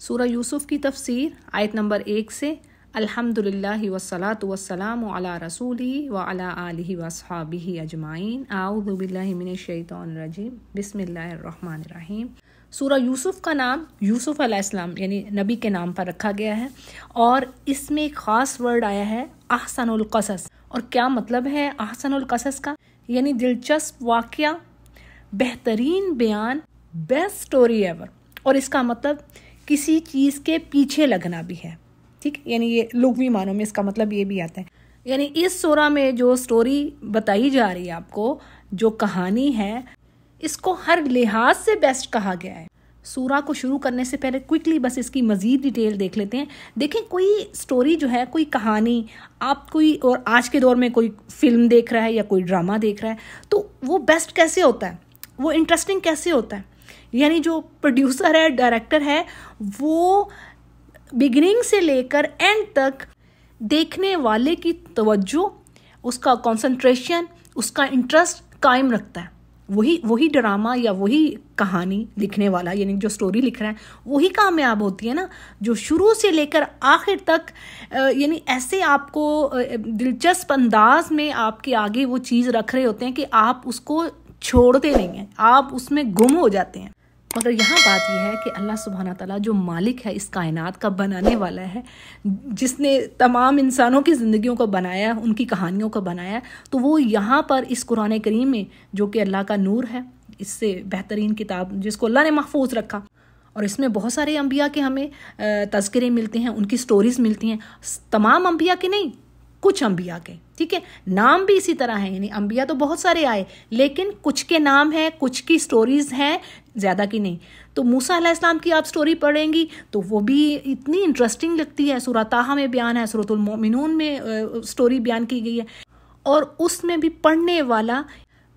سورہ یوسف کی تفسیر آیت نمبر 1 سے الحمدللہ والصلاۃ والسلام علی رسولہ وعلی آلہ واصحابہ اجمعین اعوذ باللہ من الشیطان الرجیم بسم اللہ الرحمن الرحیم۔ سورہ یوسف کا نام یوسف علیہ السلام یعنی نبی کے نام پر رکھا گیا ہے، اور اس میں ایک خاص ورڈ آیا ہے احسن القصص۔ اور کیا مطلب ہے احسن القصص کا؟ یعنی دلچسپ واقعہ، بہترین بیان، بیسٹ سٹوری ایور۔ اور اس کا مطلب کسی چیز کے پیچھے لگنا بھی ہے، ٹھیک، یعنی یہ لغوی معنوں میں اس کا مطلب یہ بھی آتا ہے۔ یعنی اس سورہ میں جو سٹوری بتائی جا رہی ہے آپ کو، جو کہانی ہے، اس کو ہر لحاظ سے بیسٹ کہا گیا ہے۔ سورہ کو شروع کرنے سے پہلے کوئکلی بس اس کی مزید ڈیٹیل دیکھ لیتے ہیں۔ دیکھیں، کوئی سٹوری جو ہے، کوئی کہانی، آپ کوئی اور آج کے دور میں کوئی فلم دیکھ رہا ہے یا کوئی ڈرامہ دیکھ رہا ہے، تو وہ بیسٹ کیسے ہوتا ہے، وہ انٹرسٹنگ کیسے ہوتا ہے؟ یعنی جو پروڈیوسر ہے، ڈائریکٹر ہے، وہ بگننگ سے لے کر اینڈ تک دیکھنے والے کی توجہ، اس کا کنسنٹریشن، اس کا انٹرسٹ قائم رکھتا ہے۔ وہی ڈرامہ یا وہی کہانی لکھنے والا، یعنی جو سٹوری لکھ رہا ہے، وہی کامیاب ہوتی ہے نا، جو شروع سے لے کر آخر تک یعنی ایسے آپ کو دلچسپ انداز میں آپ کے آگے وہ چیز رکھ رہے ہوتے ہیں کہ آپ اس کو چھوڑتے نہیں ہیں، آپ اس میں گم ہو جاتے ہیں۔ مگر یہاں بات یہ ہے کہ اللہ سبحانہ تعالیٰ جو مالک ہے اس کائنات کا، بنانے والا ہے، جس نے تمام انسانوں کی زندگیوں کو بنایا ہے، ان کی کہانیوں کو بنایا ہے، تو وہ یہاں پر اس قرآن کریم میں، جو کہ اللہ کا نور ہے، اس سے بہترین کتاب جس کو اللہ نے محفوظ رکھا، اور اس میں بہت سارے انبیاء کے ہمیں تذکرے ملتے ہیں، ان کی سٹوریز ملتی ہیں، تمام انبیاء کے نہیں، کچھ انبیاء کے، ٹھیک ہے، نام بھی اسی طرح ہیں، یعنی انبیاء تو بہت سارے آئے، لیکن کچھ کے نام ہیں، کچھ کی سٹوریز ہیں، زیادہ کی نہیں۔ تو موسیٰ علیہ السلام کی آپ سٹوری پڑھیں گی تو وہ بھی اتنی انٹرسٹنگ لگتی ہے، سورہ طٰہٰ میں بیان ہے، سورۃ المؤمنون میں سٹوری بیان کی گئی ہے، اور اس میں بھی پڑھنے والا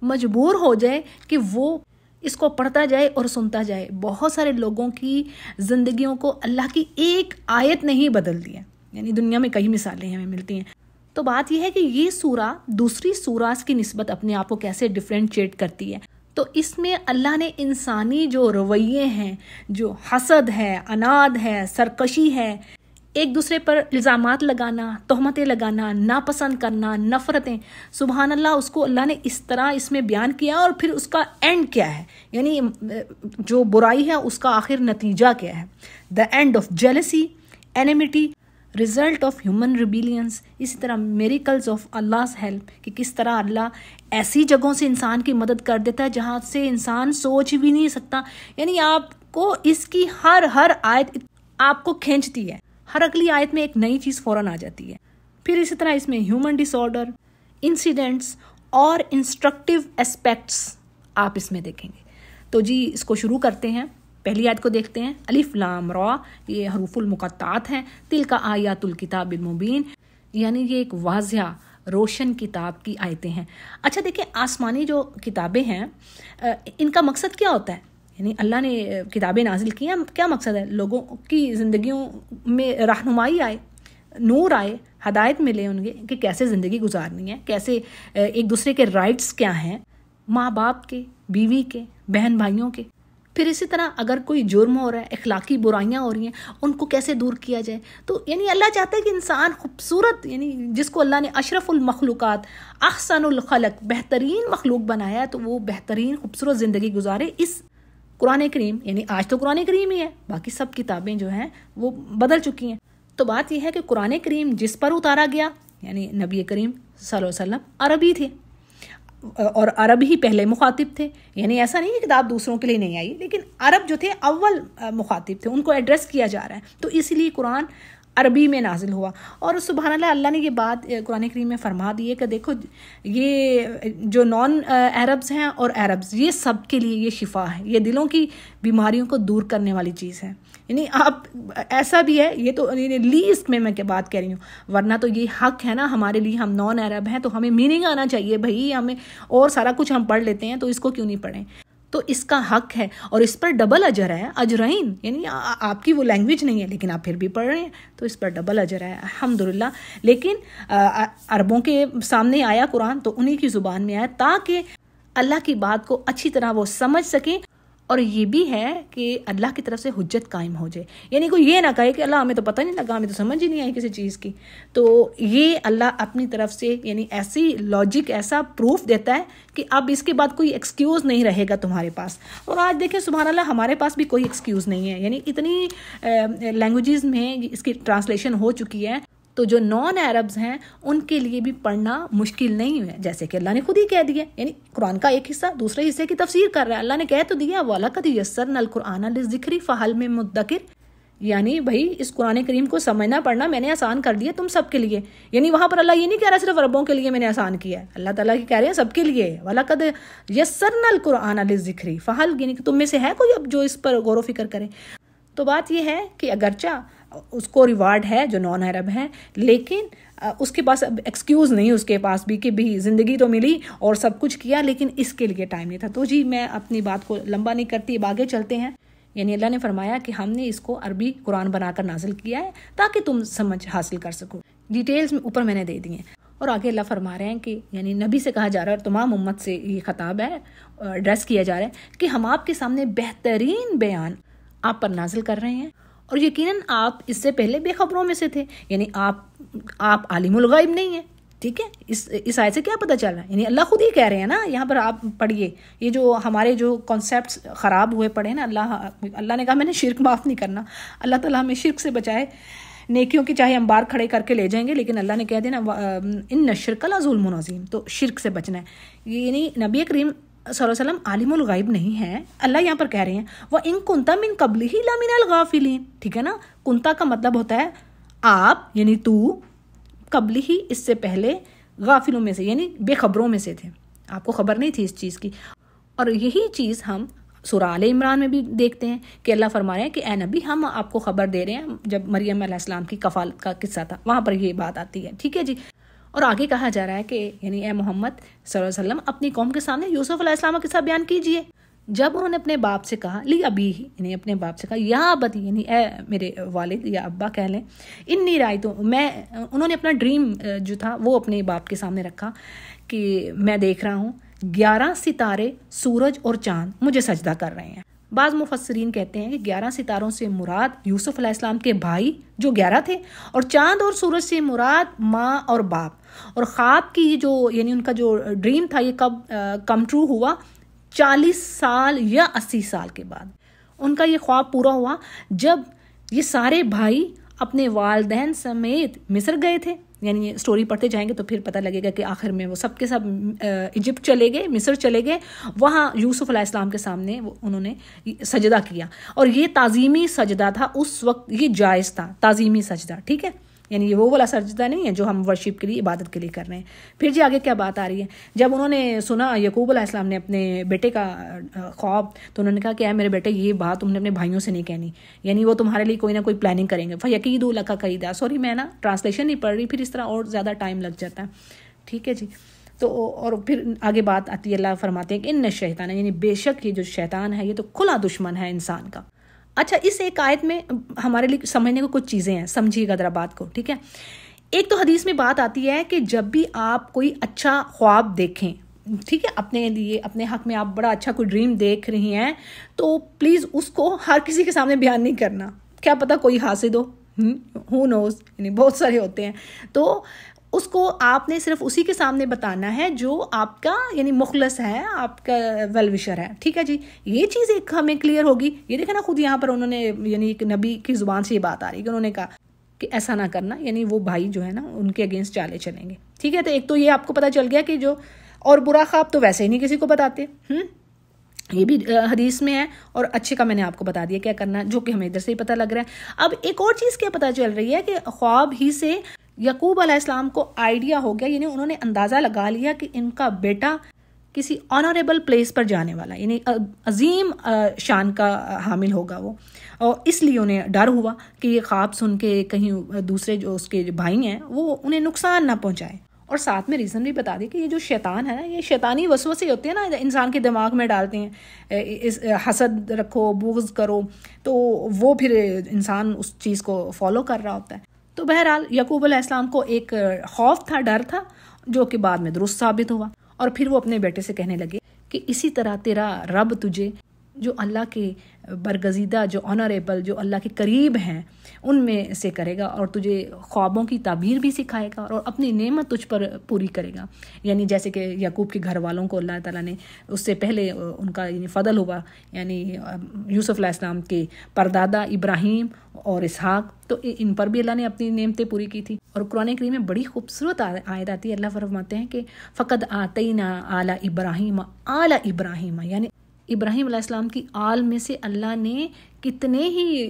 مجبور ہو جائے کہ وہ اس کو پڑھتا جائے اور سنتا جائے۔ بہت سارے لوگوں کی زندگیوں کو اللہ کی ایک آیت نے ہی بدل دیا، یعنی دنیا میں کئی مثالیں ہمیں ملتی ہیں۔ تو بات یہ ہے کہ یہ سورہ دوسری سوراز کی نسبت اپنے آپ کو کیسے ڈفرینشیٹ کرتی ہے۔ تو اس میں اللہ نے انسانی جو رویے ہیں، جو حسد ہے، عناد ہے، سرکشی ہے، ایک دوسرے پر الزامات لگانا، تہمتیں لگانا، ناپسند کرنا، نفرتیں، سبحان اللہ، اس کو اللہ نے اس طرح اس میں بیان کیا، اور پھر اس کا اینڈ کیا ہے، یعنی جو برائی ہے اس کا آخر نتیجہ کیا ہے۔ The end of jealousy, enmity, result of human rebellions, اسی طرح میریکلز آف اللہ's ہیلپ، کہ کس طرح اللہ ایسی جگہوں سے انسان کی مدد کر دیتا ہے جہاں سے انسان سوچ بھی نہیں سکتا۔ یعنی آپ کو اس کی ہر آیت آپ کو کھینچتی ہے، ہر اگلی آیت میں ایک نئی چیز فوراً آ جاتی ہے۔ پھر اسی طرح اس میں ہیومن ڈس آرڈر، انسیڈنٹس اور انسٹرکٹیو اسپیکٹس آپ اس میں دیکھیں گے۔ تو جی اس کو شروع کرتے ہیں، پہلی آیت کو دیکھتے ہیں۔ الف لام را، یہ حروف المقطعات ہیں۔ تلک آیات الکتاب المبین، یعنی یہ ایک واضح روشن کتاب کی آیتیں ہیں۔ اچھا دیکھیں، آسمانی جو کتابیں ہیں ان کا مقصد کیا ہوتا ہے؟ یعنی اللہ نے کتابیں نازل کی ہیں، کیا مقصد ہے؟ لوگوں کی زندگیوں میں رہنمائی آئے، نور آئے، ہدایت ملے انہیں کہ کیسے زندگی گزارنی ہے، کیسے ایک دوسرے کے رائٹس کیا ہیں، ماں باپ کے، بیوی کے، بہن بھائیوں کے۔ پھر اسی طرح اگر کوئی جرم ہو رہا ہے، اخلاقی برائیاں ہو رہی ہیں، ان کو کیسے دور کیا جائے۔ تو یعنی اللہ چاہتا ہے کہ انسان خوبصورت، یعنی جس کو اللہ نے اشرف المخلوقات، احسن الخلق، بہترین مخلوق بنایا ہے، تو وہ بہترین خوبصورت زندگی گزارے۔ اس قرآن کریم، یعنی آج تو قرآن کریم ہی ہے، باقی سب کتابیں جو ہیں وہ بدل چکی ہیں۔ تو بات یہ ہے کہ قرآن کریم جس پر اتارا گیا، یعنی نبی کریم صلی اللہ علیہ وسلم عربی تھے، اور عرب ہی پہلے مخاطب تھے، یعنی ایسا نہیں کہ کتاب دوسروں کے لیے نہیں آئی، لیکن عرب جو تھے اول مخاطب تھے، ان کو ایڈریس کیا جا رہا ہے، تو اس لیے قرآن عربی میں نازل ہوا۔ اور سبحان اللہ، اللہ نے یہ بات قرآن کریم میں فرما دی ہے کہ دیکھو، یہ جو نان عربز ہیں اور عربز، یہ سب کے لیے یہ شفا ہے، یہ دلوں کی بیماریوں کو دور کرنے والی چیز ہے۔ یعنی آپ ایسا بھی ہے، یہ تو لیسٹ میں بات کہہ رہی ہوں، ورنہ تو یہ حق ہے نا ہمارے لیے، ہم نان عرب ہیں تو ہمیں میننگ آنا چاہیے بھائی، ہمیں اور سارا کچھ ہم پڑھ لیتے ہیں، تو اس کو کیوں نہیں پڑھیں؟ تو اس کا حق ہے، اور اس پر ڈبل اجر ہے، اجرین، یعنی آپ کی وہ لینگویج نہیں ہے لیکن آپ پھر بھی پڑھ رہے ہیں، تو اس پر ڈبل اجر ہے، الحمدللہ۔ لیکن عربوں کے سامنے آیا قرآن تو انہی کی زبان میں آیا، تاکہ اللہ کی بات کو اچھی طرح وہ سمجھ سکیں اور یہ بھی ہے کہ اللہ کی طرف سے حجت قائم ہو جائے، یعنی کوئی یہ نہ کہے کہ اللہ ہمیں تو پتہ نہیں لگا، ہمیں تو سمجھ ہی نہیں آئی کسی چیز کی. تو یہ اللہ اپنی طرف سے یعنی ایسی لاجک، ایسا پروف دیتا ہے کہ اب اس کے بعد کوئی ایکسکیوز نہیں رہے گا تمہارے پاس. اور آج دیکھیں سبحان اللہ ہمارے پاس بھی کوئی ایکسکیوز نہیں ہے، یعنی اتنی لینگویجز میں اس کی ٹرانسلیشن ہو چکی ہے، تو جو نان عربز ہیں ان کے لیے بھی پڑھنا مشکل نہیں ہے، جیسے کہ اللہ نے خود ہی کہہ دیا. یعنی قرآن کا ایک حصہ دوسرے حصے کی تفسیر کر رہا ہے، اللہ نے کہہ تو دیا وَلَقَدْ يَسَّرْنَا الْقُرْآنَ لِلذِّكْرِ فَهَلْ مِن مُدَّكِرٍ، یعنی بھائی اس قرآن کریم کو سمجھنا پڑھنا میں نے آسان کر دیا تم سب کے لیے. یعنی وہاں پر اللہ یہ نہیں کہہ رہا صرف عربوں کے لیے میں نے آسان کیا ہے، اللہ تعالیٰ کی کہہ رہے ہیں سب کے لیے وَلَقَدْ يَسَّرْنَا الْقُرْآنَ لِلذِّكْرِ فَهَلْ، یعنی کہ تم میں سے ہے کوئی اب جو اس پر غور و فکر کرے. تو بات یہ ہے کہ اگرچہ اس کو ریوارڈ ہے جو نان عرب ہے، لیکن اس کے پاس اب ایکسکیوز نہیں، اس کے پاس بھی کہ بھی زندگی تو ملی اور سب کچھ کیا لیکن اس کے لیے ٹائم نہیں تھا. تو جی میں اپنی بات کو لمبا نہیں کرتی، اب آگے چلتے ہیں. یعنی اللہ نے فرمایا کہ ہم نے اس کو عربی قرآن بنا کر نازل کیا ہے تاکہ تم سمجھ حاصل کر سکو. ڈیٹیلز میں اوپر میں نے دے دی ہیں. اور آگے اللہ فرما رہے ہیں کہ یعنی نبی سے کہا جا رہا ہے اور تمام امت سے یہ خطاب ہے، ایڈریس کیا جا رہا ہے کہ ہم آپ کے سامنے بہترین بیان آپ پر نازل کر رہے ہیں، اور یقیناً آپ اس سے پہلے بے خبروں میں سے تھے. یعنی آپ عالم الغیب نہیں ہیں. ٹھیک ہے، اس آیت سے کیا پتہ چل رہا ہے؟ یعنی اللہ خود ہی کہہ رہے ہیں نا، یہاں پر آپ پڑھیے یہ جو ہمارے جو کانسیپٹس خراب ہوئے پڑے نا، اللہ نے کہا میں نے شرک معاف نہیں کرنا. اللہ تعالیٰ ہمیں شرک سے بچائے. نیکیوں کی چاہے انبار کھڑے کر کے لے جائیں گے، لیکن اللہ نے کہہ دیا نا ان الشرک لظلم عظیم، تو شرک سے بچنا ہے. یعنی نبی کریم صلی اللہ علیہ وسلم عالم الغیب نہیں ہے. اللہ یہاں پر کہہ رہے ہیں وَإِن كُنْتَ مِن قَبْلِهِ لَمِنَ الْغَافِلِينَ. ٹھیک ہے نا، کنتا کا مطلب ہوتا ہے آپ، یعنی تو، قبل ہی اس سے پہلے، غافلوں میں سے یعنی بے خبروں میں سے تھے، آپ کو خبر نہیں تھی اس چیز کی. اور یہی چیز ہم سورہ آل عمران میں بھی دیکھتے ہیں کہ اللہ فرما رہے ہیں کہ اے نبی ہم آپ کو خبر دے رہے ہیں. جب مریم علیہ السلام کی کفالت کا قصہ تھا وہاں پر یہ بات آتی ہے. ٹھیک ہے جی. اور آگے کہا جا رہا ہے کہ یعنی اے محمد صلی اللہ علیہ وسلم اپنی قوم کے سامنے یوسف علیہ السلام کا قصہ بیان کیجئے. جب انہوں نے اپنے باپ سے کہا لی ابی، یعنی اپنے باپ سے کہا یا ابتی، یعنی اے میرے والد یا ابا کہہ لیں، انی رائے تو میں، انہوں نے اپنا ڈریم جو تھا وہ اپنے باپ کے سامنے رکھا کہ میں دیکھ رہا ہوں 11 ستارے، سورج اور چاند مجھے سجدہ کر رہے ہیں. بعض مفسرین کہتے ہیں کہ 11 ستاروں سے مراد یوسف علیہ السلام کے بھائی جو 11 تھے، اور چاند اور سورج سے مراد ماں اور باپ. اور خواب کی جو یعنی ان کا جو ڈریم تھا یہ کب کم ٹرو ہوا؟ 40 سال یا 80 سال کے بعد ان کا یہ خواب پورا ہوا، جب یہ سارے بھائی اپنے والدین سمیت مصر گئے تھے. یعنی سٹوری پڑھتے جائیں گے تو پھر پتہ لگے گا کہ آخر میں وہ سب کے سب ایجپٹ چلے گئے، مصر چلے گئے. وہاں یوسف علیہ السلام کے سامنے انہوں نے سجدہ کیا، اور یہ تعظیمی سجدہ تھا اس وقت، یہ جائز تھا تعظیمی سجدہ. ٹھیک ہے، یعنی یہ وہ والا سجدہ نہیں ہے جو ہم ورشپ کے لیے، عبادت کے لیے کر رہے ہیں. پھر جی آگے کیا بات آ رہی ہے؟ جب انہوں نے سنا یعقوب علیہ السلام نے اپنے بیٹے کا خواب، تو انہوں نے کہا کہ اے میرے بیٹے یہ بات تم نے اپنے بھائیوں سے نہیں کہنی، یعنی وہ تمہارے لیے کوئی نہ کوئی پلاننگ کریں گے. فَيَكِيدُوا لَكَ كَيْدًا. سوری میں نا ٹرانسلیشن نہیں پڑھ رہی، پھر اس طرح اور زیادہ ٹائم لگ جاتا ہے. ٹھیک ہے جی. تو اور پھر آگے بات آتی ہے، اللہ فرماتے ہیں کہ ان الشیطان، یعنی بے شک یہ جو شیطان ہے یہ تو کھلا دشمن ہے انسان کا. اچھا، اس ایک آیت میں ہمارے لیے سمجھنے کو کچھ چیزیں ہیں، سمجھیے گا ذرا بات کو. ٹھیک ہے، ایک تو حدیث میں بات آتی ہے کہ جب بھی آپ کوئی اچھا خواب دیکھیں، ٹھیک ہے، اپنے لیے اپنے حق میں آپ بڑا اچھا کوئی ڈریم دیکھ رہی ہیں، تو پلیز اس کو ہر کسی کے سامنے بیان نہیں کرنا. کیا پتہ کوئی حاسد ہو نوز، یعنی بہت سارے ہوتے ہیں. تو اس کو آپ نے صرف اسی کے سامنے بتانا ہے جو آپ کا یعنی مخلص ہے، آپ کا ویل وشر ہے. ٹھیک ہے جی، یہ چیز ایک ہمیں کلیئر ہوگی. یہ دیکھیں نا، خود یہاں پر انہوں نے یعنی ایک نبی کی زبان سے یہ بات آ رہی ہے کہ انہوں نے کہا کہ ایسا نہ کرنا، یعنی وہ بھائی جو ہے نا ان کے اگینسٹ چالے چلیں گے. ٹھیک ہے، تو ایک تو یہ آپ کو پتہ چل گیا کہ جو، اور برا خواب تو ویسے ہی نہیں کسی کو بتاتے، یہ بھی حدیث میں ہے. اور اچھے کا میں نے آپ کو بتا دیا کیا کرنا، جو کہ ہمیں ادھر سے ہی پتہ لگ رہا ہے. اب ایک اور چیز کیا پتہ چل رہی ہے کہ خواب ہی سے یعقوب علیہ السلام کو آئیڈیا ہو گیا، یعنی انہوں نے اندازہ لگا لیا کہ ان کا بیٹا کسی آنریبل پلیس پر جانے والا، یعنی عظیم شان کا حامل ہوگا وہ. اور اس لیے انہیں ڈر ہوا کہ یہ خواب سن کے کہیں دوسرے جو اس کے بھائی ہیں وہ انہیں نقصان نہ پہنچائے. اور ساتھ میں ریزن بھی بتا دی کہ یہ جو شیطان ہے نا، یہ شیطانی وسوسے ہوتے ہیں نا انسان کے دماغ میں ڈالتے ہیں، حسد رکھو، بغض کرو، تو وہ پھر انسان اس چیز کو فالو کر رہا ہوتا ہے. تو بہرحال یعقوب علیہ السلام کو ایک خوف تھا، ڈر تھا، جو کہ بعد میں درست ثابت ہوا. اور پھر وہ اپنے بیٹے سے کہنے لگے کہ اسی طرح تیرا رب تجھے جو اللہ کے برگزیدہ، جو آنریبل، جو اللہ کے قریب ہیں ان میں سے کرے گا، اور تجھے خوابوں کی تعبیر بھی سکھائے گا، اور اپنی نعمت تجھ پر پوری کرے گا. یعنی جیسے کہ یعقوب کے گھر والوں کو اللہ تعالیٰ نے اس سے پہلے ان کا یعنی فضل ہوا، یعنی یوسف علیہ السلام کے پردادا ابراہیم اور اسحاق، تو ان پر بھی اللہ نے اپنی نعمتیں پوری کی تھی. اور قرآن کریم میں بڑی خوبصورت آیت آتی ہے. اللہ فرماتے ہیں کہ فقد آتینا آل ابراہیم، یعنی ابراہیم علیہ السلام کی آل میں سے اللہ نے کتنے ہی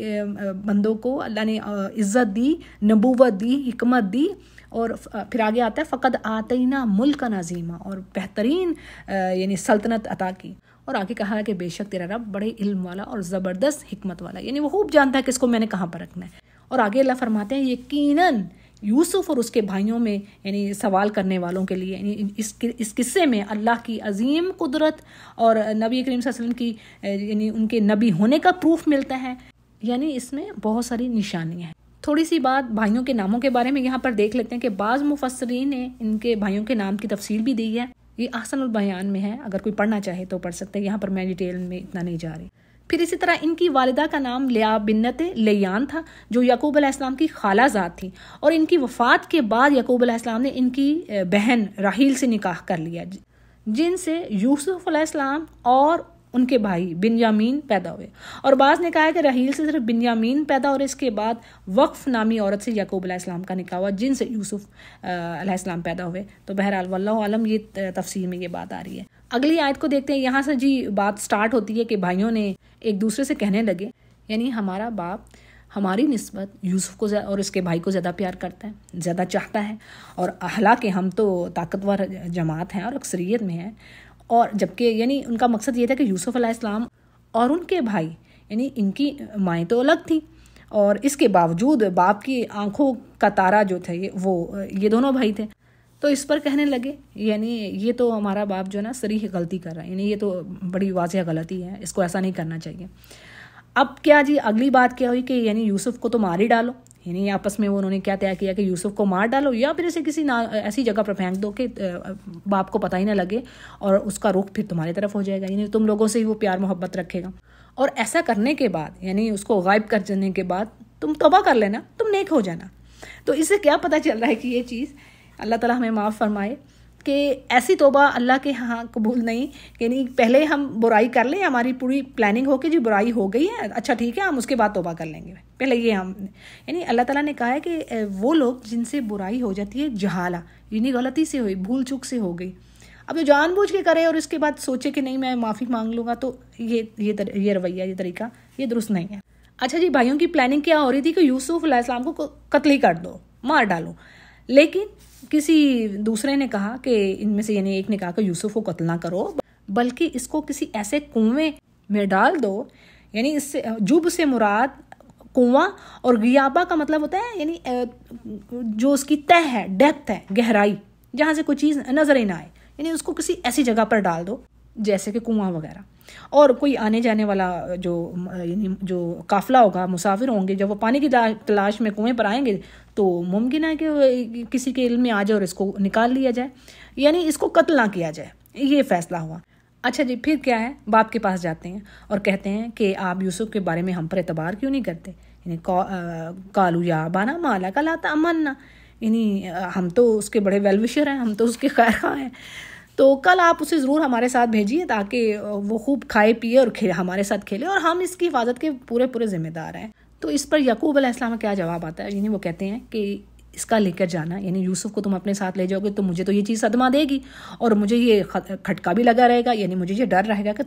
بندوں کو اللہ نے عزت دی، نبوت دی، حکمت دی. اور پھر آگے آتا ہے فقد آتینا ملکا عظیما، اور بہترین یعنی سلطنت عطا کی. اور آگے کہا کہ بے شک تیرا رب بڑے علم والا اور زبردست حکمت والا، یعنی وہ خوب جانتا ہے کس کو میں نے کہاں پر رکھنا ہے. اور آگے اللہ فرماتے ہیں یقیناً یوسف اور اس کے بھائیوں میں یعنی سوال کرنے والوں کے لیے یعنی اس قصے میں اللہ کی عظیم قدرت اور نبی کریم صلی اللہ علیہ وسلم کی یعنی ان کے نبی ہونے کا پروف ملتا ہے. یعنی اس میں بہت ساری نشانیاں ہیں. تھوڑی سی بات بھائیوں کے ناموں کے بارے میں یہاں پر دیکھ لیتے ہیں کہ بعض مفسرین نے ان کے بھائیوں کے نام کی تفصیل بھی دی ہے. یہ احسن البیان میں ہے، اگر کوئی پڑھنا چاہے تو پڑھ سکتے ہیں، یہاں پر میں ڈیٹیل میں اتنا نہیں جا رہی. پھر اسی طرح ان کی والدہ کا نام لیا بنت لیان تھا، جو یعقوب علیہ السلام کی خالہ زاد تھی، اور ان کی وفات کے بعد یعقوب علیہ السلام نے ان کی بہن راحیل سے نکاح کر لیا، جن سے یوسف علیہ السلام اور ان کے بھائی بنیامین پیدا ہوئے. اور بعض نے کہا ہے کہ راحیل سے صرف بنیامین پیدا، اور اس کے بعد وقف نامی عورت سے یعقوب علیہ السلام کا نکاح ہوا، جن سے یوسف علیہ السلام پیدا ہوئے. تو بہرحال واللہ عالم یہ تفسیر میں یہ بات آ رہی ہے. اگلی آیت کو دیکھتے ہیں. یہاں سے جی بات سٹارٹ ہوتی ہے کہ بھائیوں نے ایک دوسرے سے کہنے لگے، یعنی ہمارا باپ ہماری نسبت یوسف کو اور اس کے بھائی کو زیادہ پیار کرتا ہے، زیادہ چاہتا ہے، اور حالانکہ ہم تو طاقتور جماعت ہیں اور اکثریت میں ہیں. اور جبکہ یعنی ان کا مقصد یہ تھا کہ یوسف علیہ السلام اور ان کے بھائی یعنی ان کی مائیں تو الگ تھیں، اور اس کے باوجود باپ کی آنکھوں کا تارا جو تھا یہ دونوں بھائی تھے. تو اس پر کہنے لگے یعنی یہ تو ہمارا باپ جو ہے نا صریح غلطی کر رہا ہے، یعنی یہ تو بڑی واضح غلطی ہے، اس کو ایسا نہیں کرنا چاہیے. اب کیا جی اگلی بات کیا ہوئی کہ یعنی یوسف کو تو مار ہی ڈالو. یعنی آپس میں انہوں نے کیا طے کیا کہ یوسف کو مار ڈالو، یا پھر اسے کسی ایسی جگہ پر پھینک دو کہ باپ کو پتہ ہی نہ لگے، اور اس کا رخ پھر تمہاری طرف ہو جائے گا، یعنی تم لوگوں سے ہی وہ پیار محبت رکھے گا. اور ایسا کرنے کے بعد یعنی اس کو غائب کر جانے کے بعد تم توبہ کر لینا، تم نیک ہو جانا. تو اس سے کیا پتہ چل رہا ہے کہ یہ چیز اللہ تعالیٰ ہمیں معاف فرمائے کہ ایسی توبہ اللہ کے ہاں قبول نہیں. یعنی پہلے ہم برائی کر لیں، ہماری پوری پلاننگ ہو کہ جی برائی ہو گئی ہے، اچھا ٹھیک ہے ہم اس کے بعد توبہ کر لیں گے. پہلے یہ ہم یعنی اللہ تعالیٰ نے کہا ہے کہ وہ لوگ جن سے برائی ہو جاتی ہے جہالہ، یعنی غلطی سے ہوئی، بھول چوک سے ہو گئی، اب جو جان بوجھ کے کرے اور اس کے بعد سوچے کہ نہیں میں معافی مانگ لوں گا، تو یہ رویہ، یہ طریقہ یہ درست نہیں ہے. اچھا جی بھائیوں کی پلاننگ کیا ہو رہی تھی کہ یوسف علیہ السلام کو قتل ہی کر دو، مار ڈالو. لیکن کسی دوسرے نے کہا کہ ان میں سے یعنی ایک نے کہا کہ یوسف کو قتل نہ کرو، بلکہ اس کو کسی ایسے کنویں میں ڈال دو. یعنی اس سے جب سے مراد کنواں، اور غیابہ کا مطلب ہوتا ہے یعنی جو اس کی تہ ہے، ڈیپتھ ہے، گہرائی، جہاں سے کوئی چیز نظر ہی نہ آئے. یعنی اس کو کسی ایسی جگہ پر ڈال دو جیسے کہ کنواں وغیرہ. اور کوئی آنے جانے والا جو قافلہ ہوگا، مسافر ہوں گے، جب وہ پانی کی تلاش میں کنویں پر آئیں گے تو ممکن ہے کہ کسی کے علم میں آ جائے اور اس کو نکال لیا جائے، یعنی اس کو قتل نہ کیا جائے. یہ فیصلہ ہوا. اچھا جی پھر کیا ہے، باپ کے پاس جاتے ہیں اور کہتے ہیں کہ آپ یوسف کے بارے میں ہم پر اعتبار کیوں نہیں کرتے. یعنی قالوا یا ابانا ما لک لا تأمنا، یعنی ہم تو اس کے بڑے ویل وشر ہیں، ہم تو اس کے خیر خواہ ہیں، تو کل آپ اسے ضرور ہمارے ساتھ بھیجیے تاکہ وہ خوب کھائے پیے اور ہمارے ساتھ کھیلے، اور ہم اس کی حفاظت کے پورے ذمہ دار ہیں. تو اس پر یعقوب علیہ السلام کا کیا جواب آتا ہے؟ یعنی وہ کہتے ہیں کہ اس کا لے کر جانا، یعنی یوسف کو تم اپنے ساتھ لے جاؤ گے تو مجھے تو یہ چیز صدمہ دے گی، اور مجھے یہ کھٹکا بھی لگا رہے گا، یعنی مجھے یہ ڈر رہے گا کہ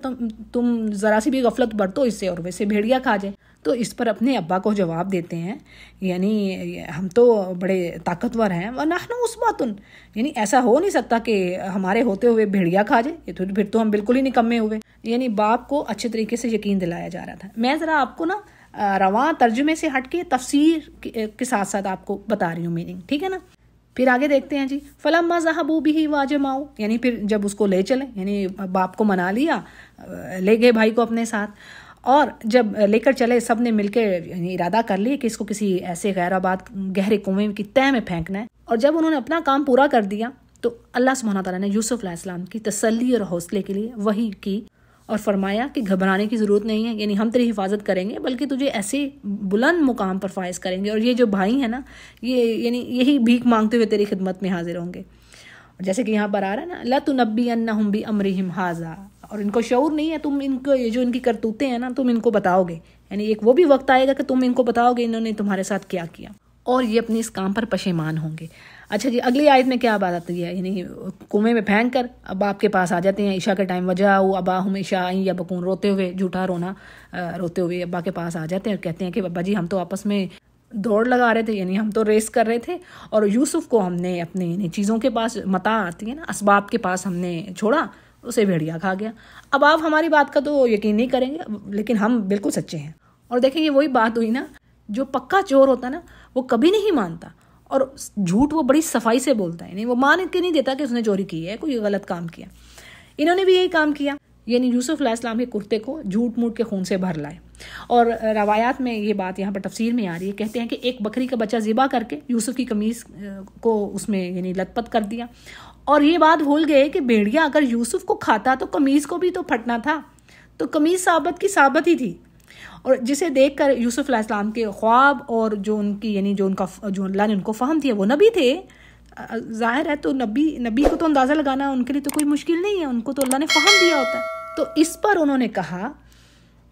تم ذرا سی بھی غفلت برتو اس سے اور ویسے بھیڑیا کھا جائے. تو اس پر اپنے ابا کو جواب دیتے ہیں یعنی ہم تو بڑے طاقتور ہیں، وَنَحْنُ عُصْبَةٌ، یعنی ایسا ہو نہیں سکتا کہ ہمارے ہوتے ہوئے بھیڑیا کھا جائے، یہ تو پھر تو ہم بالکل ہی نکمے ہوئے. یعنی باپ کو اچھے طریقے سے یقین دلایا جا رہا تھا. میں ذرا آپ کو نا رواں ترجمے سے ہٹ کے تفسیر کے ساتھ ساتھ آپ کو بتا رہی ہوں میننگ، ٹھیک ہے نا. پھر آگے دیکھتے ہیں جی فَلَمَّا ذَهَبُوا بِهِ وَأَجْمَعُوا، یعنی پھر جب اس کو لے چلے، یعنی باپ کو منا لیا، لے گئے بھائی کو اپنے ساتھ، اور جب لے کر چلے سب نے مل کے یعنی ارادہ کر لی کہ اس کو کسی ایسے غیر آباد گہرے کنویں کی تہ میں پھینکنا ہے. اور جب انہوں نے اپنا کام پورا کر دیا تو اللہ سبحانہ تعالیٰ نے یوسف علیہ السلام کی تسلی اور حوصلے کے لیے وحی کی اور فرمایا کہ گھبرانے کی ضرورت نہیں ہے، یعنی ہم تیری حفاظت کریں گے بلکہ تجھے ایسے بلند مقام پر فائز کریں گے، اور یہ جو بھائی ہیں نا یہ یعنی یہی بھیک مانگتے ہوئے تیری خدمت میں حاضر ہوں گے. جیسے کہ یہاں پر آ رہا ہے نا لَتُنَبِّئَنَّهُمْ بِأَمْرِهِمْ هَٰذَا، اور ان کو شعور نہیں ہے، تم ان کو یہ جو ان کی کرتوتیں ہیں نا تم ان کو بتاؤ گے، یعنی ایک وہ بھی وقت آئے گا کہ تم ان کو بتاؤ گے انہوں نے تمہارے ساتھ کیا کیا، اور یہ اپنے اس کام پر پشیمان ہوں گے. اچھا جی، اگلی آیت میں کیا بات آتی ہے، یعنی کنویں میں پھینک کر اب آپ کے پاس آ جاتے ہیں عشاء کے ٹائم، وجاؤ اباہم عشاء یبکون، روتے ہوئے، جھوٹا رونا روتے ہوئے ابا کے پاس آ جاتے ہیں اور کہتے ہیں کہ ابا جی ہم تو آپس میں دوڑ لگا رہے تھے، یعنی ہم تو ریس کر رہے تھے، اور یوسف کو ہم نے اپنے یعنی چیزوں کے پاس، متاع آتی ہے نا، اسباب کے پاس ہم نے چھوڑا، اسے بھیڑیا کھا گیا. اب آپ ہماری بات کا تو یقین نہیں کریں گے لیکن ہم بالکل سچے ہیں. اور دیکھیں یہ وہی بات ہوئی نا، جو پکا چور ہوتا نا وہ کبھی نہیں مانتا، اور جھوٹ وہ بڑی صفائی سے بولتا ہے، یعنی وہ مان کے نہیں دیتا کہ اس نے چوری کی ہے، کوئی غلط کام کیا. انہوں نے بھی یہی کام کیا، یعنی یوسف علیہ السلام کے کرتے کو جھوٹ موٹ کے خون سے بھر لائے. اور روایات میں یہ بات یہاں پر تفسیر میں آ رہی ہے، کہتے ہیں کہ ایک بکری کا بچہ ذبح کر کے یوسف کی قمیص کو اس میں یعنی لت پت کر دیا، اور یہ بات بھول گئے کہ بھیڑیا اگر یوسف کو کھاتا تو قمیص کو بھی تو پھٹنا تھا، تو قمیص ثابت کی ثابت ہی تھی. اور جسے دیکھ کر یوسف علیہ السلام کے خواب اور جو ان کی یعنی جو اللہ نے ان کو فہم دیا، وہ نبی تھے ظاہر ہے، تو نبی کو تو اندازہ لگانا ان کے لیے تو کوئی مشکل نہیں ہے، ان کو تو اللہ نے فہم دیا ہوتا ہے. تو اس پر انہوں نے کہا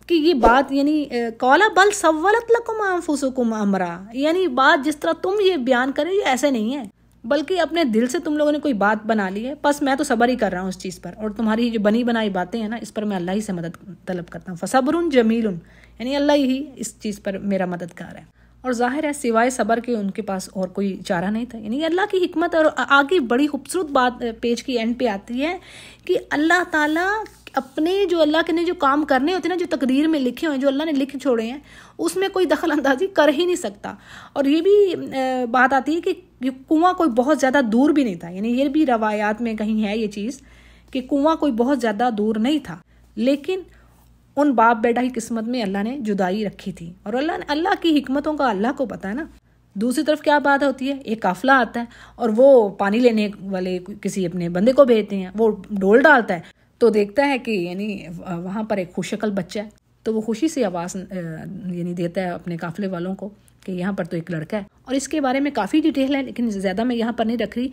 کہ یہ بات یعنی قال بل سولت لکم انفسکم امرا، یعنی بات جس طرح تم یہ بیان کرے یہ ایسے نہیں ہے، بلکہ اپنے دل سے تم لوگوں نے کوئی بات بنا لی ہے، بس میں تو صبر ہی کر رہا ہوں اس چیز پر، اور تمہاری جو بنی بنائی باتیں ہیں نا اس پر میں اللہ ہی سے مدد طلب کرتا ہوں. فصبر جمیل، یعنی اللہ ہی اس چیز پر میرا مددگار ہے. اور ظاہر ہے سوائے صبر کے ان کے پاس اور کوئی چارہ نہیں تھا. یعنی اللہ کی حکمت. اور آگے بڑی خوبصورت بات پیج کی اینڈ پہ آتی ہے کہ اللہ تعالیٰ اپنے جو اللہ کے نے جو کام کرنے ہوتے ہیں نا، جو تقدیر میں لکھے ہوئے ہیں، جو اللہ نے لکھ چھوڑے ہیں، اس میں کوئی دخل اندازی کر ہی نہیں سکتا. اور یہ بھی بات آتی ہے کہ کنواں کوئی بہت زیادہ دور بھی نہیں تھا. یعنی یہ بھی روایات میں کہیں ہے یہ چیز کہ کنواں کوئی بہت زیادہ دور نہیں تھا، لیکن ان باپ بیٹا کی قسمت میں اللہ نے جدائی رکھی تھی. اور اللہ کی حکمتوں کا اللہ کو پتہ ہے نا. دوسری طرف کیا بات ہوتی ہے، ایک قافلہ آتا ہے اور وہ پانی لینے والے کسی اپنے بندے کو بھیجتے ہیں، وہ ڈول ڈالتا ہے تو دیکھتا ہے کہ یعنی وہاں پر ایک خوش شکل بچہ ہے، تو وہ خوشی سے آواز یعنی دیتا ہے اپنے قافلے والوں کو کہ یہاں پر تو ایک لڑکا ہے. اور اس کے بارے میں کافی ڈیٹیل ہے لیکن زیادہ میں یہاں پر نہیں رکھ رہی.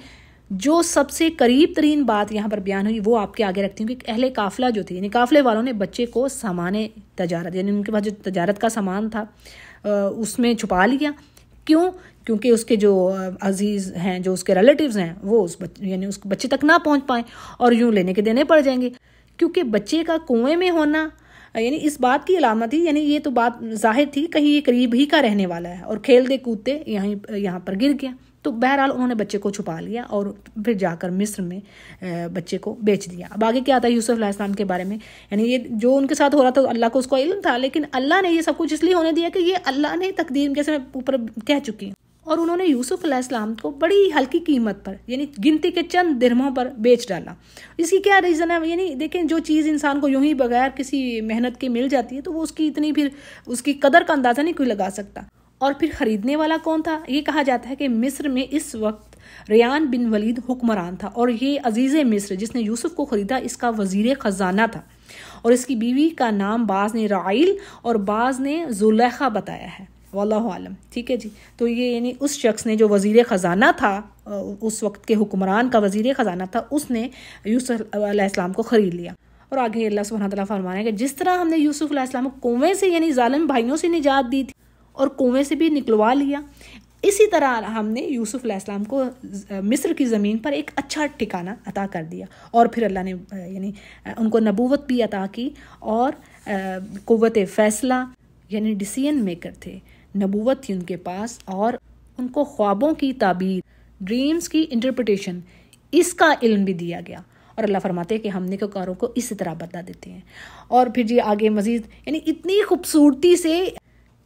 جو سب سے قریب ترین بات یہاں پر بیان ہوئی وہ آپ کے آگے رکھتی ہوں کہ اہل قافلہ جو تھی، یعنی قافلے والوں نے بچے کو سامان تجارت، یعنی ان کے پاس جو تجارت کا سامان تھا اس میں چھپا لیا. کیوں؟ کیونکہ اس کے جو عزیز ہیں، جو اس کے ریلیٹیوز ہیں، وہ یعنی اس بچے تک نہ پہنچ پائیں اور یوں لینے کے دینے پڑ جائیں گے. کیونکہ بچے کا کنویں میں ہونا یعنی اس بات کی علامت تھی، یعنی یہ تو بات ظاہر تھی کہیں یہ قریب ہی کا رہنے والا ہے، اور کھیلتے کودتے یہاں پر گر گیا. تو بہرحال انہوں نے بچے کو چھپا لیا اور پھر جا کر مصر میں بچے کو بیچ دیا. اب آگے کیا آتا ہے یوسف علیہ السلام کے بارے میں، یعنی یہ جو ان کے ساتھ ہو رہا تھا اللہ کو اس کو علم تھا، لیکن اللہ نے یہ سب کچھ اس لیے ہونے دیا کہ یہ اللہ نے تقدیر، جیسے میں اوپر کہہ چکی ہوں. اور انہوں نے یوسف علیہ السلام کو بڑی ہلکی قیمت پر، یعنی گنتی کے چند درہموں پر بیچ ڈالا. اس کی کیا ریزن ہے؟ یعنی دیکھیں جو چیز انسان کو یوں ہی بغیر کسی محنت کے مل جاتی ہے تو وہ اس کی اتنی پھر اس کی قدر کا اندازہ نہیں کوئی لگا سکتا. اور پھر خریدنے والا کون تھا؟ یہ کہا جاتا ہے کہ مصر میں اس وقت ریان بن ولید حکمران تھا، اور یہ عزیز مصر جس نے یوسف کو خریدا اس کا وزیر خزانہ تھا. اور اس کی بیوی کا نام بعض نے رعیل اور بعض نے زلیخا بتایا ہے، واللہ عالم. ٹھیک ہے جی. تو یہ یعنی اس شخص نے جو وزیر خزانہ تھا، اس وقت کے حکمران کا وزیر خزانہ تھا، اس نے یوسف علیہ السلام کو خرید لیا. اور آگے اللہ سبحانہ تعالیٰ فرمانے کہ جس طرح ہم نے یوسف علیہ السلام کو کنویں سے یعنی ظالم بھائیوں سے نجات دی تھی اور کنویں سے بھی نکلوا لیا، اسی طرح ہم نے یوسف علیہ السلام کو مصر کی زمین پر ایک اچھا ٹھکانہ عطا کر دیا. اور پھر اللہ نے یعنی ان کو نبوت بھی عطا کی اور قوت فیصلہ، یعنی ڈیسیژن میکر تھے، نبوت تھی ان کے پاس، اور ان کو خوابوں کی تعبیر، ڈریمز کی انٹرپریٹیشن، اس کا علم بھی دیا گیا. اور اللہ فرماتے ہیں کہ ہم نیکوکاروں کو اسی طرح بدلہ دیتے ہیں. اور پھر جی آگے مزید یعنی اتنی خوبصورتی سے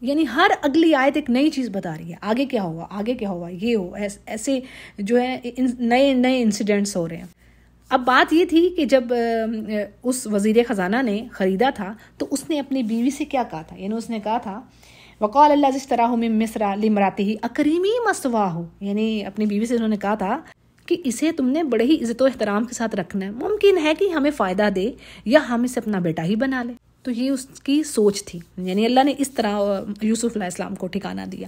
یعنی ہر اگلی آیت ایک نئی چیز بتا رہی ہے. آگے کیا ہوا، آگے کیا ہوا، یہ ہو ایسے جو ہے نئے انسیڈنٹس ہو رہے ہیں. اب بات یہ تھی کہ جب اس وزیر خزانہ نے خریدا تھا تو اس نے اپنی بیوی سے کیا کہا تھا، یعنی اس نے کہا تھا وقال الذی اشتراہ من مصر لامرأتہ اکریمی مثواہ، یعنی اپنی بیوی سے انہوں نے کہا تھا کہ اسے تم نے بڑے ہی عزت و احترام کے ساتھ رکھنا ہے، ممکن ہے کہ ہمیں فائدہ دے یا ہم اسے اپنا بیٹا ہی بنا لے۔ تو یہ اس کی سوچ تھی، یعنی اللہ نے اس طرح یوسف علیہ السلام کو ٹھکانہ دیا۔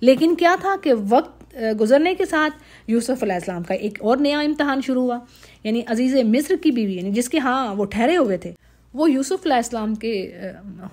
لیکن کیا تھا کہ وقت گزرنے کے ساتھ یوسف علیہ السلام کا ایک اور نیا امتحان شروع ہوا، یعنی عزیز مصر کی بیوی، یعنی جس کے ہاں وہ ٹھہرے ہوئے تھے، وہ یوسف علیہ السلام کے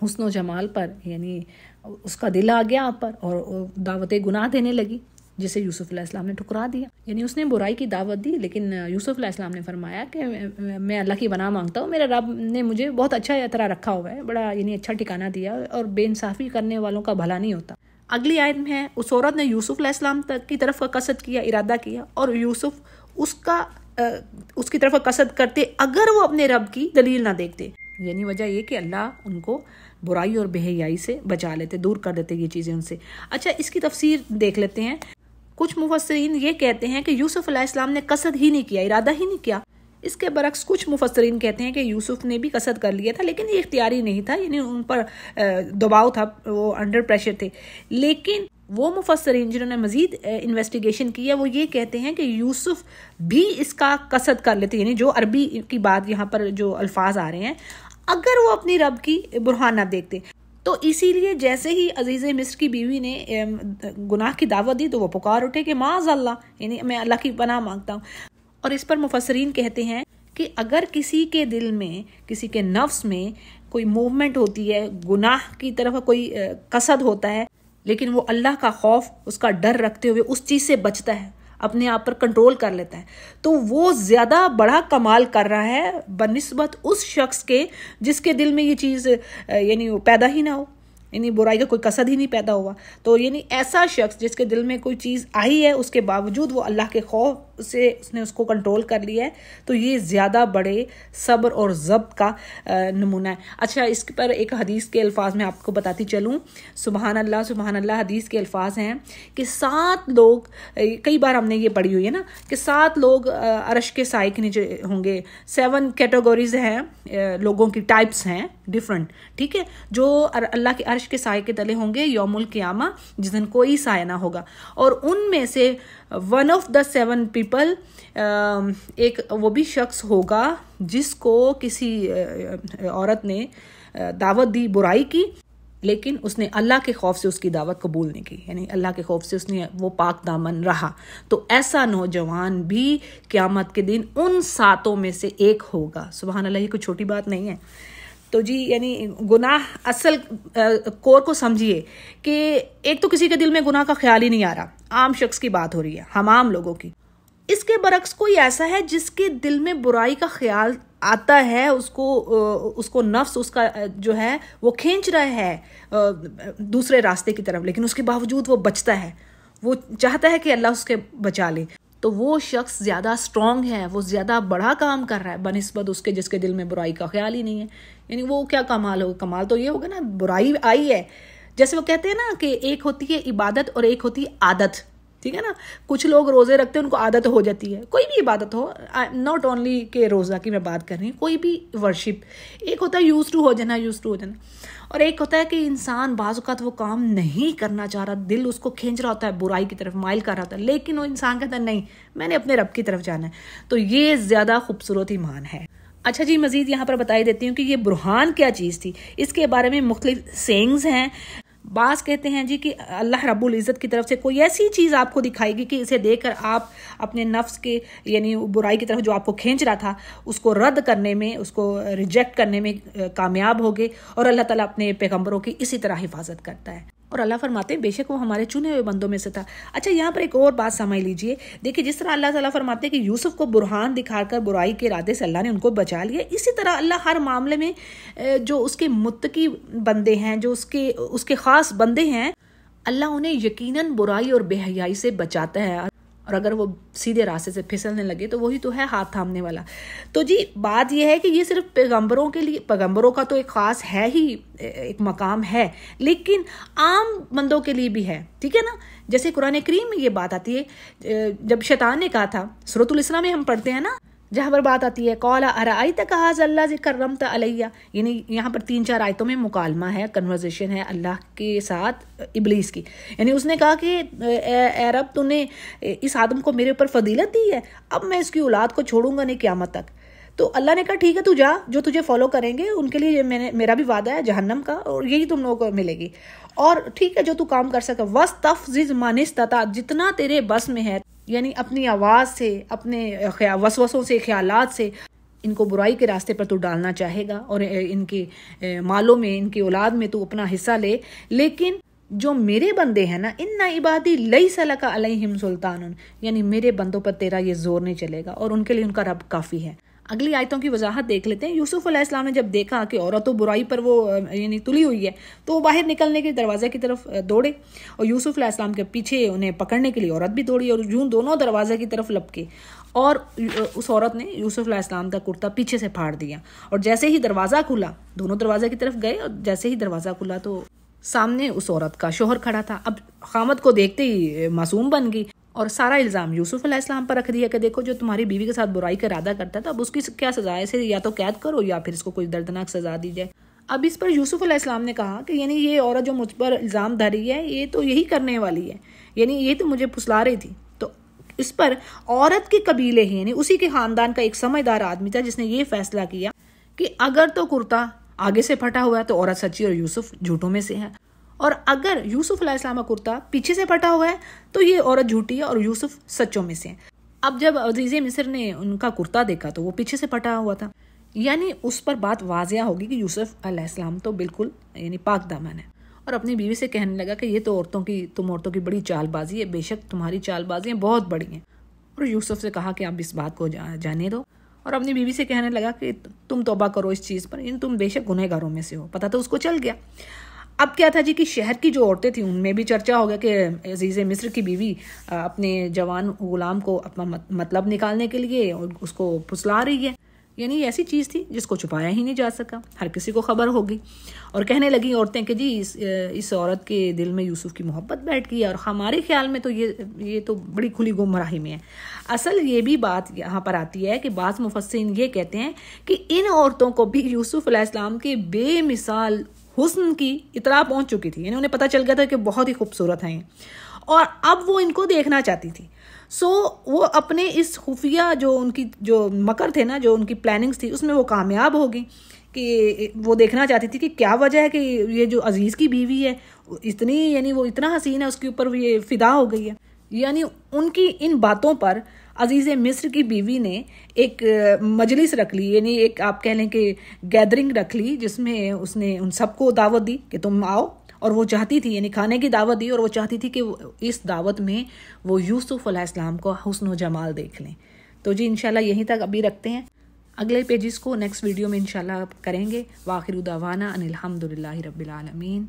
حسن و جمال پر یعنی اس کا دل آ گیا پر اور دعوت گناہ دینے لگی، جسے یوسف علیہ السلام نے ٹھکرا دیا۔ یعنی اس نے برائی کی دعوت دی، لیکن یوسف علیہ السلام نے فرمایا کہ میں اللہ کی پناہ مانگتا ہوں، میرے رب نے مجھے بہت اچھا طرح رکھا ہوا ہے، بڑا یعنی اچھا ٹھکانہ دیا، اور بے انصافی کرنے والوں کا بھلا نہیں ہوتا۔ اگلی آیت میں ہے، اس عورت نے یوسف علیہ السلام کی طرف کا قصد کیا، ارادہ کیا، اور یوسف اس کی طرف قصد کرتے اگر وہ اپنے رب کی دلیل نہ دیکھتے۔ یعنی وجہ یہ کہ اللہ ان کو برائی اور بے حیائی سے بچا لیتے، دور کر دیتے یہ چیزیں ان سے۔ اچھا، اس کی تفسیر دیکھ لیتے ہیں۔ کچھ مفسرین یہ کہتے ہیں کہ یوسف علیہ السلام نے قصد ہی نہیں کیا، ارادہ ہی نہیں کیا۔ اس کے برعکس کچھ مفسرین کہتے ہیں کہ یوسف نے بھی قصد کر لیا تھا، لیکن یہ اختیاری نہیں تھا، یعنی ان پر دباؤ تھا، وہ انڈر پریشر تھے۔ لیکن وہ مفسرین جنہوں نے مزید انویسٹیگیشن کی ہے، وہ یہ کہتے ہیں کہ یوسف بھی اس کا قصد کر لیتے، یعنی جو عربی کی بات یہاں پر جو الفاظ آ رہے ہیں، اگر وہ اپنی رب کی برہان نہ دیکھتے۔ تو اسی لیے جیسے ہی عزیز مصر کی بیوی نے گناہ کی دعوت دی تو وہ پکار اٹھے کہ معاذ اللہ، یعنی میں اللہ کی پناہ مانگتا ہوں۔ اور اس پر مفسرین کہتے ہیں کہ اگر کسی کے دل میں، کسی کے نفس میں کوئی موومنٹ ہوتی ہے، گناہ کی طرف کوئی قصد ہوتا ہے، لیکن وہ اللہ کا خوف، اس کا ڈر رکھتے ہوئے اس چیز سے بچتا ہے، اپنے آپ پر کنٹرول کر لیتا ہے، تو وہ زیادہ بڑا کمال کر رہا ہے بنسبت اس شخص کے جس کے دل میں یہ چیز یعنی پیدا ہی نہ ہو، یعنی برائی کا کوئی قصد ہی نہیں پیدا ہوا۔ تو یعنی ایسا شخص جس کے دل میں کوئی چیز آئی ہے، اس کے باوجود وہ اللہ کے خوف سے اس نے اس کو کنٹرول کر لیا ہے، تو یہ زیادہ بڑے صبر اور ضبط کا نمونہ ہے۔ اچھا، اس پر ایک حدیث کے الفاظ میں آپ کو بتاتی چلوں۔ سبحان اللہ حدیث کے الفاظ ہیں کہ 7 لوگ، کئی بار ہم نے یہ پڑھی ہوئی ہے نا، کہ 7 لوگ عرش کے سائے کے نیچے ہوں گے۔ 7 کیٹیگوریز ہیں، لوگوں کی ٹائپس ہیں ڈفرنٹ، ٹھیک ہے، جو اللہ کے عرش کے سائے کے تلے ہوں گے یوم القیامہ، جس دن کوئی سایہ نہ ہوگا۔ اور ان میں سے ون آف دا 7 پیپل، ایک وہ بھی شخص ہوگا جس کو کسی عورت نے دعوت دی برائی کی، لیکن اس نے اللہ کے خوف سے اس کی دعوت قبول نہیں کی، یعنی اللہ کے خوف سے اس نے وہ پاک دامن رہا، تو ایسا نوجوان بھی قیامت کے دن ان 7 میں سے ایک ہوگا۔ سبحان اللہ، یہ کوئی چھوٹی بات نہیں ہے۔ تو جی، یعنی گناہ اصل کور کو سمجھیے کہ ایک تو کسی کے دل میں گناہ کا خیال ہی نہیں آ رہا، عام شخص کی بات ہو رہی ہے، ہم عام لوگوں کی۔ اس کے برعکس کوئی ایسا ہے جس کے دل میں برائی کا خیال آتا ہے، اس کو نفس اس کا جو ہے وہ کھینچ رہا ہے دوسرے راستے کی طرف، لیکن اس کے باوجود وہ بچتا ہے، وہ چاہتا ہے کہ اللہ اس کے بچا لے، تو وہ شخص زیادہ اسٹرانگ ہے، وہ زیادہ بڑا کام کر رہا ہے بنسبت اس کے جس کے دل میں برائی کا خیال ہی نہیں ہے۔ یعنی وہ کیا کمال ہوگا؟ کمال تو یہ ہوگا نا، برائی آئی ہے، جیسے وہ کہتے ہیں نا کہ ایک ہوتی ہے عبادت اور ایک ہوتی ہے عادت، ٹھیک ہے نا۔ کچھ لوگ روزے رکھتے ہیں، ان کو عادت ہو جاتی ہے، کوئی بھی عبادت ہو، ناٹ اونلی کہ روزہ کی میں بات کر رہی ہوں، کوئی بھی ورشپ، ایک ہوتا ہے یوز ٹو ہو جانا، اور ایک ہوتا ہے کہ انسان بعض اوقات وہ کام نہیں کرنا چاہ رہا، دل اس کو کھینچ رہا ہوتا ہے، برائی کی طرف مائل کر رہا ہوتا ہے، لیکن وہ انسان کہتا ہے نہیں، میں نے اپنے رب کی طرف جانا ہے، تو یہ زیادہ خوبصورت ایمان ہے۔ اچھا جی، مزید یہاں پر بتائی دیتی ہوں کہ یہ برہان کیا چیز تھی۔ اس کے بارے میں مختلف سینگز ہیں۔ بعض کہتے ہیں جی کہ اللہ رب العزت کی طرف سے کوئی ایسی چیز آپ کو دکھائے گی کہ اسے دیکھ کر آپ اپنے نفس کے یعنی برائی کی طرف جو آپ کو کھینچ رہا تھا اس کو رد کرنے میں، اس کو ریجیکٹ کرنے میں کامیاب ہوگے، اور اللہ تعالیٰ اپنے پیغمبروں کی اسی طرح حفاظت کرتا ہے، اور اللہ فرماتے ہیں بے شک وہ ہمارے چنے ہوئے بندوں میں سے تھا۔ اچھا، یہاں پر ایک اور بات سمجھ لیجئے، دیکھیں جس طرح اللہ تعالیٰ فرماتے ہیں کہ یوسف کو برہان دکھا کر برائی کے ارادے سے اللہ نے ان کو بچا لیا، اسی طرح اللہ ہر معاملے میں جو اس کے متقی بندے ہیں، جو اس کے خاص بندے ہیں، اللہ انہیں یقیناً برائی اور بے حیائی سے بچاتا ہے، اور اگر وہ سیدھے راستے سے پھسلنے لگے تو وہی تو ہے ہاتھ تھامنے والا۔ تو جی بات یہ ہے کہ یہ صرف پیغمبروں کے لیے، پیغمبروں کا تو ایک خاص ہے ہی، ایک مقام ہے، لیکن عام بندوں کے لیے بھی ہے، ٹھیک ہے نا۔ جیسے قرآن کریم میں یہ بات آتی ہے، جب شیطان نے کہا تھا، سورۃ الاسراء میں ہم پڑھتے ہیں نا جہاں پر بات آتی ہے قال ارأیتک ھذا الذی کرمت علیہ، یعنی یہاں پر 3-4 آیتوں میں مکالمہ ہے، کنورزیشن ہے اللہ کے ساتھ ابلیس کی. یعنی اس نے کہا کہ اے رب تو نے اس آدم کو میرے اوپر فضیلت دی ہے، اب میں اس کی اولاد کو چھوڑوں گا نہیں قیامت تک. تو اللہ نے کہا ٹھیک ہے تو جا، جو تجھے فالو کریں گے ان کے لیے میرا بھی وعدہ ہے جہنم کا، اور یہی تم لوگوں کو ملے گی. اور ٹھیک ہے جو تو کام کر سکا، وَاسْتَفْزِزْ مَنِ اسْتَطَعْتَ، جتنا تیرے بس میں ہے، یعنی اپنی آواز سے، اپنے وسوسوں سے، خیالات سے ان کو برائی کے راستے پر تو ڈالنا چاہے گا، اور ان کے مالوں میں، ان کی اولاد میں تو اپنا حصہ لے. لیکن جو میرے بندے ہیں نا، ان عبادی لیس لک علیہم سلطان، یعنی میرے بندوں پر تیرا یہ زور نہیں چلے گا، اور ان کے لیے ان کا رب کافی ہے. اگلی آیتوں کی وضاحت دیکھ لیتے ہیں. یوسف علیہ السلام نے جب دیکھا کہ عورت و برائی پر وہ یعنی تلی ہوئی ہے، تو وہ باہر نکلنے کے دروازے کی طرف دوڑے، اور یوسف علیہ السلام کے پیچھے انہیں پکڑنے کے لیے عورت بھی دوڑی، اور یوں دونوں دروازے کی طرف لپکے، اور اس عورت نے یوسف علیہ السلام کا کرتا پیچھے سے پھاڑ دیا. اور جیسے ہی دروازہ کھلا، دونوں دروازے کی طرف گئے، اور جیسے ہی دروازہ کھلا تو سامنے اس عورت کا شوہر کھڑا تھا. اب خامد کو دیکھتے ہی معصوم بن گئی، اور سارا الزام یوسف علیہ السلام پر رکھ دیا کہ دیکھو جو تمہاری بیوی کے ساتھ برائی کا ارادہ کرتا تھا، اب اس کی کیا سزا ہے، اسے یا تو قید کرو یا پھر اس کو کوئی دردناک سزا دی جائے. اب اس پر یوسف علیہ السلام نے کہا کہ یعنی یہ عورت جو مجھ پر الزام دھر رہی ہے، یہ تو یہی کرنے والی ہے، یعنی یہ تو مجھے پھسلا رہی تھی. تو اس پر عورت کے قبیلے ہی، یعنی اسی کے خاندان کا ایک سمجھدار آدمی تھا جس نے یہ فیصلہ کیا کہ اگر تو کرتا آگے سے پھٹا ہوا ہے تو عورت سچی اور یوسف جھوٹوں میں سے ہے، اور اگر یوسف علیہ السلام کا کرتا پیچھے سے پھٹا ہوا ہے تو یہ عورت جھوٹی ہے اور یوسف سچوں میں سے ہے. اب جب عزیز مصر نے ان کا کرتا دیکھا تو وہ پیچھے سے پھٹا ہوا تھا، یعنی اس پر بات واضح ہوگی کہ یوسف علیہ السلام تو بالکل یعنی پاک دامن ہے. اور اپنی بیوی سے کہنے لگا کہ یہ تو تم عورتوں کی بڑی چال بازی ہے، بے شک تمہاری چال بازیاں بہت بڑی ہیں. اور یوسف سے کہا کہ اب اس بات کو جانے دو، اور اپنی بیوی سے کہنے لگا کہ تم توبہ کرو اس چیز پر، تم بے شک گنہگاروں میں سے ہو. پتہ تو اس کو چل گیا. اب کیا تھا جی کہ شہر کی جو عورتیں تھیں ان میں بھی چرچا ہو گیا کہ عزیز مصر کی بیوی اپنے جوان غلام کو اپنا مطلب نکالنے کے لیے اس کو پھسلا رہی ہے. یعنی ایسی چیز تھی جس کو چھپایا ہی نہیں جا سکا، ہر کسی کو خبر ہوگی. اور کہنے لگی عورتیں کہ جی اس عورت کے دل میں یوسف کی محبت بیٹھ گئی ہے، اور ہمارے خیال میں تو یہ تو بڑی کھلی گمراہی میں ہے. اصل یہ بھی بات یہاں پر آتی ہے کہ بعض مفسرین یہ کہتے ہیں کہ ان عورتوں کو بھی یوسف علیہ السلام کے بے مثال حسن کی اطلاع پہنچ چکی تھی، یعنی انہیں پتہ چل گیا تھا کہ بہت ہی خوبصورت ہیں، اور اب وہ ان کو دیکھنا چاہتی تھی. وہ اپنے اس خفیہ جو ان کی جو مکر تھے نا، جو ان کی پلاننگز تھی، اس میں وہ کامیاب ہوگی کہ وہ دیکھنا چاہتی تھی کہ کیا وجہ ہے کہ یہ جو عزیز کی بیوی ہے اتنی، یعنی وہ اتنا حسین ہے، اس کے اوپر یہ فدا ہو گئی ہے. یعنی ان کی ان باتوں پر عزیز مصر کی بیوی نے ایک مجلس رکھ لی، یعنی ایک آپ کہہ لیں کہ گیدرنگ رکھ لی، جس میں اس نے ان سب کو دعوت دی کہ تم آؤ. اور وہ چاہتی تھی، یعنی کھانے کی دعوت دی، اور وہ چاہتی تھی کہ اس دعوت میں وہ یوسف علیہ السلام کو حسن و جمال دیکھ لیں. تو جی انشاءاللہ یہیں تک ابھی رکھتے ہیں، اگلے پیجز کو نیکسٹ ویڈیو میں انشاءاللہ کریں گے. وآخر دعوانا ان الحمدللہ رب العالمین.